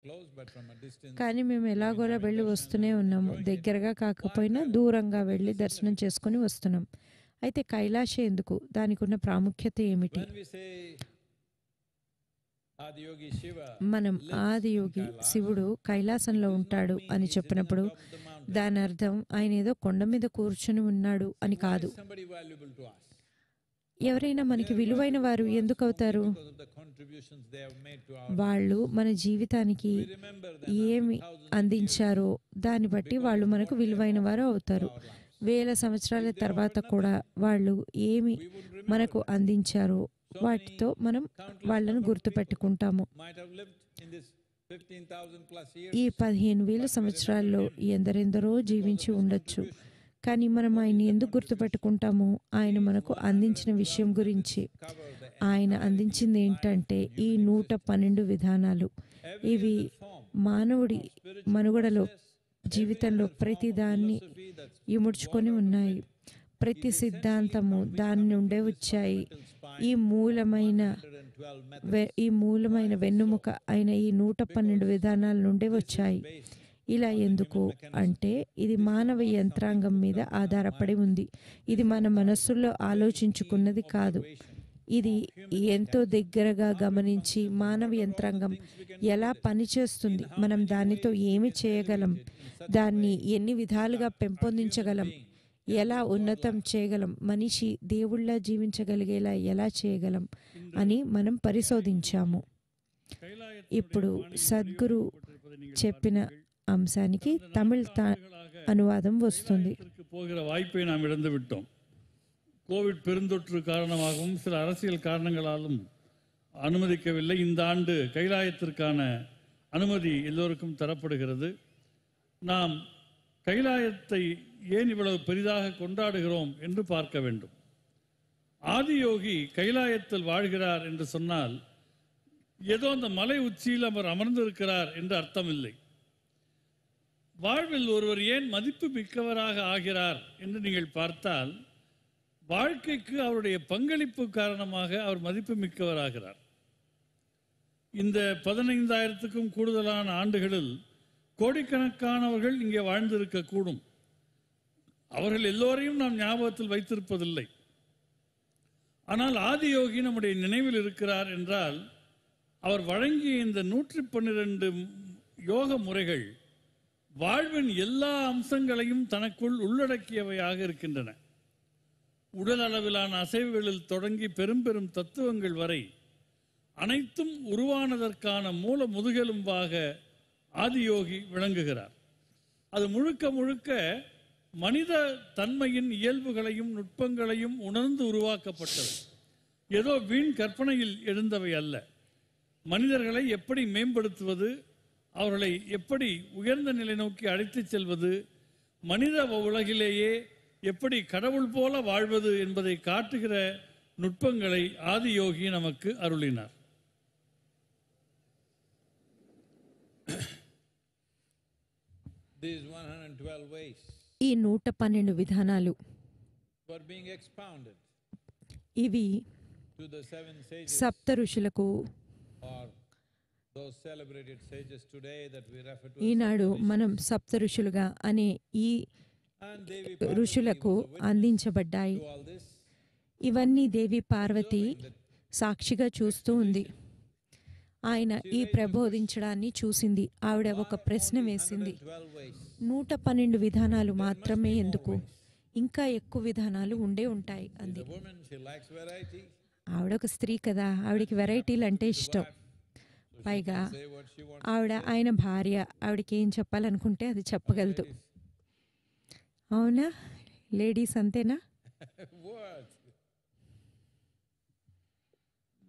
close, but from a distance, కానీ మేము we've been ఎలాగోలా having వెళ్ళి darshan వస్తూనే and ఉన్నాము. enjoying it. దగ్గరగా కాకపోయినా Why travel? దూరంగా వెళ్ళి What's the దర్శనం significance? చేసుకొని వస్తున్నాం. అయితే కైలాష ఎందుకు? దానికి ఉన్న ప్రాముఖ్యత ఏమిటి? When we say Adiyogi Shiva మనం lives in ఆదియోగి Kailash, శివుడు కైలాసంలో it does not ఉంటాడు mean అని he's sitting on చెప్పినప్పుడు top of the mountain. దాని అర్థం ఆయన ఏదో కొండ మీద కూర్చొని ఉన్నాడు అని Why కాదు. is somebody valuable to us? ఎవరైనా మనకి They are విలువైన valuable వారు to us ఎందుకు only అవుతారు? because of the contributions they have made to our వాళ్ళు మన జీవితానికి lives. We remember them ఏమి after thousands of years అందించారో దాన్ని బట్టి because వాళ్ళు of మనకు what they విలువైన have వారు offered to అవుతారు. our lives. వేల సంవత్సరాల If they తర్వాత offered కూడా nothing, వాళ్ళు ఏమి we would remember మనకు them. అందించారో So వాటితో many మనం countless వాళ్ళను number of people గుర్తుపెట్టుకుంటాము. might have lived in this 15,000 plus ఈ years, 15,000 but we సంవత్సరాల్లో remember him ఎందరెందరో because of జీవించి his ఉండొచ్చు. contribution. కానీ మనం What is ఆయన్ని the ఎందుకు contribution? గుర్తుపెట్టుకుంటాము? ఆయన These మనకు అందించిన 112 విషయం గురించి. methods cover the ఆయన entirety of అందించింది life ఏంటంటే and ఈ human 112 existence. విధానాలు. Every ఇవి other form మానవుడి of spiritual మనుగడలో process, every జీవితంలో other form of ప్రతిదాన్ని philosophy that's ఇముడ్చుకొని born out of ఉన్నాయి. it ప్రతి is essentially సిద్ధాంతము దాని coming నుండే from this వచ్చాయి. fundamental ఈ spine of మూలమైన 112 methods. ఈ మూలమైన Why is it వెన్నుముక so? అయిన ఈ 112 విధానాల నుండే This is వచ్చాయి. based ఇలా on the ఎందుకు human mechanism. అంటే ఇది This is మానవ not యంత్రాంగం something మీద cooked up in our ఆధారపడి mind. ఉంది. ఇది This మన is మనస్సులో a very ఆలోచించుకున్నది keen కాదు. observation ఇది of human ఎంతో mechanism. దగ్గరగా How it గమనించి functions and మానవ what are all the యంత్రాంగం things we can do ఎలా with it. పనిచేస్తుంది, In how మనం many దానితో ways we ఏమి can చేయగలం, elevate it in such a దాన్ని way ఎన్ని విధాలుగా that a human పెంపొందించగలం, being can ఎలా live ఉన్నతం godlike. చేయగలం, మనిషి దేవుళ్ళ జీవించగలిగేలా ఎలా చేయగలం అని మనం పరిశోధించాము. ఇప్పుడు సద్గురు చెప్పిన అంశానికి తమిళ అనువాదం వస్తుంది. போகிற வாய்ப்பை நாம் இழந்து விட்டோம். கோவிட் பெருந்தொற்று காரணமாகவும் சில அரசியல் காரணங்களாலும் அனுமதிக்கவில்லை. இந்த ஆண்டு கைலாயத்திற்கான அனுமதி எல்லோருக்கும் தரப்படுகிறது. நாம் கைலாயத்தை ஏன் இவ்வளவு பெரிதாக கொண்டாடுகிறோம் என்று பார்க்க வேண்டும். ஆதியோகி கைலாயத்தில் வாழ்கிறார் என்று சொன்னால் ஏதோ அந்த மலை உச்சியில் அவர் அமர்ந்திருக்கிறார் என்று அர்த்தம் இல்லை. வாழ்வில் ஒருவர் ஏன் மதிப்பு மிக்கவராக ஆகிறார் என்று நீங்கள் பார்த்தால் வாழ்க்கைக்கு அவருடைய பங்களிப்பு காரணமாக அவர் மதிப்பு மிக்கவராகிறார். இந்த 15,000க்கும் கூடுதலான ஆண்டுகளில் கோடிக்கணக்கானவர்கள் இங்கே வாழ்ந்திருக்கக்கூடும். அவர்கள் எல்லோரையும் நாம் ஞாபகத்தில் வைத்திருப்பதில்லை. ஆனால் ஆதியோகி நம்முடைய நினைவில் இருக்கிறார் என்றால் அவர் வழங்கிய இந்த 112 யோக முறைகள் வாழ்வின் எல்லா அம்சங்களையும் தனக்குள் உள்ளடக்கியவையாக இருக்கின்றன. உடல் அளவிலான அசைவுகளில் தொடங்கி பெரும் பெரும் தத்துவங்கள் வரை அனைத்தும் உருவானதற்கான மூல முதுகெலும்பாக ஆதியோகி விளங்குகிறார். அது முழுக்க முழுக்க மனித தன்மையின் இயல்புகளையும் நுட்பங்களையும் உணர்ந்து உருவாக்கப்பட்டது. ஏதோ வீண் கற்பனையில் எழுந்தவை அல்ல. மனிதர்களை எப்படி மேம்படுத்துவது, அவர்களை எப்படி உயர்ந்த நிலை நோக்கி அழைத்துச் செல்வது, மனித உலகிலேயே எப்படி கடவுள் போல வாழ்வது என்பதை காட்டுகிற நுட்பங்களை ஆதியோகி நமக்கு அருளினார். These 112 ways ఈ 112 విధానాలు were being expounded ఇవి to the 7 sages సప్త ఋషులకు, or those celebrated sages today that we refer to as Eenadu Saptarishis. మనం సప్త ఋషులుగా అనే ఈ And Devi Parvati ఋషులకు was a witness అందించబడ్డాయి. to all this. ఇవన్నీ దేవి పార్వతి సాక్షిగా చూస్తూ ఉంది. ఆయన ఈ ప్రబోధించడాన్ని చూసింది. ఆవిడ ఒక ప్రశ్న వేసింది, 112 ways. 112 విధానాలు మాత్రమే ఎందుకు, ఇంకా ఎక్కువ విధానాలు ఉండే ఉంటాయి అంది. The woman, she likes variety. ఆవిడ ఒక స్త్రీ కదా, ఆవిడకి వెరైటీలు అంటే ఇష్టం. పైగా Say what she wants. ఆవిడ ఆయన భార్య, ఆవిడకి ఏం చెప్పాలనుకుంటే అది చెప్పగలదు. అవునా లేడీస్, అంతేనా? What?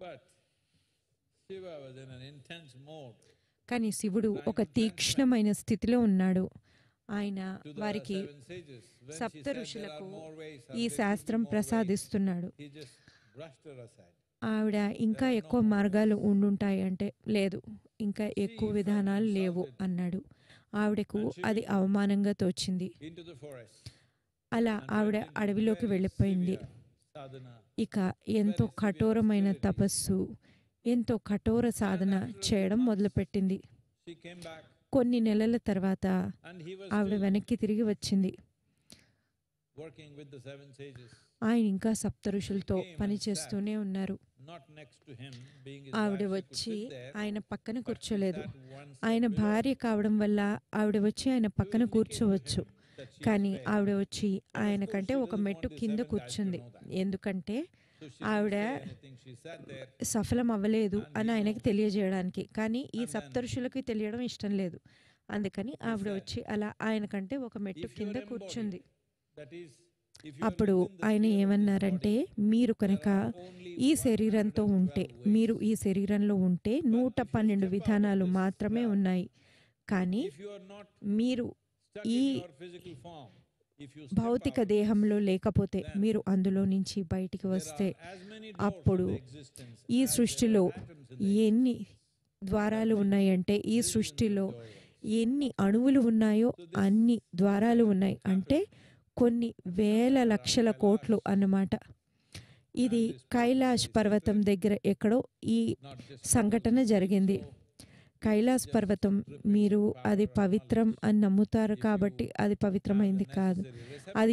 But Shiva was in an intense mode. కానీ శివుడు ఒక తీక్ష్ణమైన స్థితిలో ఉన్నాడు. ఆయన To the వారికి 7 sages, when she సప్త said there ఋషులకు are more ways, ఈ there శాస్త్రం should be more ways, ప్రసాదిస్తున్నాడు. he just brushed her aside. ఆవిడ ఇంకా ఎక్కువ మార్గాలు ఉండుంటాయి అంటే లేదు, ఇంకా ఎక్కువ విధానాలు లేవు అన్నాడు. ఆవిడకు అది అవమానంగా తోచింది. Into the forest. అలా ఆవిడ అడవిలోకి వెళ్ళిపోయింది. Sadhana. ఇక ఎంతో కఠోరమైన తపస్సు, ఎంతో కఠోర సాధన చేయడం మొదలుపెట్టింది. she came back కొన్ని నెలల తర్వాత and he was ఆవిడ still వెనక్కి తిరిగి వచ్చింది. working with the seven sages, ఆయన ఇంకా సప్త ఋషులతో పని చేస్తూనే ఉన్నారు. not next to him, being his ఆవిడ wife, she could వచ్చి sit there, ఆయన పక్కన but she కూర్చోలేదు. sat one step ఆయన below భార్య కావడం వల్ల ఆవిడ వచ్చి ఆయన పక్కన కూర్చోవచ్చు, that she కానీ was there. ఆవిడ వచ్చి ఆయన course, కంటే she ఒక doesn't మెట్టు want the కింద seven guys to కూర్చుంది. know that. ఎందుకంటే So she didn't ఆవిడ say anything, she sat there. సఫలం అవ్వలేదు And అని he ఆయనకి knows. తెలియజేయడానికి, కానీ ఈ And సప్త then ఋషులకి తెలియడం ఇష్టం లేదు. అందుకని ఆవిడ said, వచ్చి అలా ఆయన కంటే ఒక మెట్టు If you కింద are కూర్చుంది. embodied, that is, if you are అప్పుడు within the ఆయన sphere of this ఏమన్నారంటే, body, మీరు కనుక there are only ఈ శరీరంతో ఉంటే, 112 ways. మీరు ఈ శరీరంలో ఉంటే 112 విధానాలు మాత్రమే ఉన్నాయి. కానీ If you are not మీరు stuck ఈ in your physical form, if you step భౌతిక out, దేహంలో లేకపోతే, మీరు అందులో నుంచి బయటికి there వస్తే, are as many doors అప్పుడు of the existence ఈ as there సృష్టిలో are atoms in the ఎన్ని ద్వారాలు ఉన్నాయంటే, ఈ సృష్టిలో ఎన్ని అణువులు ఉన్నాయో అన్ని ద్వారాలు ఉన్నాయి. అంటే కొన్ని వేల లక్షల కోట్లు అన్నమాట. ఇది కైలాష్ పర్వతం దగ్గర ఎక్కడో ఈ not just సంఘటన జరిగింది. కైలాస్ పర్వతం, మీరు అది పవిత్రం అని నమ్ముతారు కాబట్టి అది పవిత్రమైంది కాదు. అది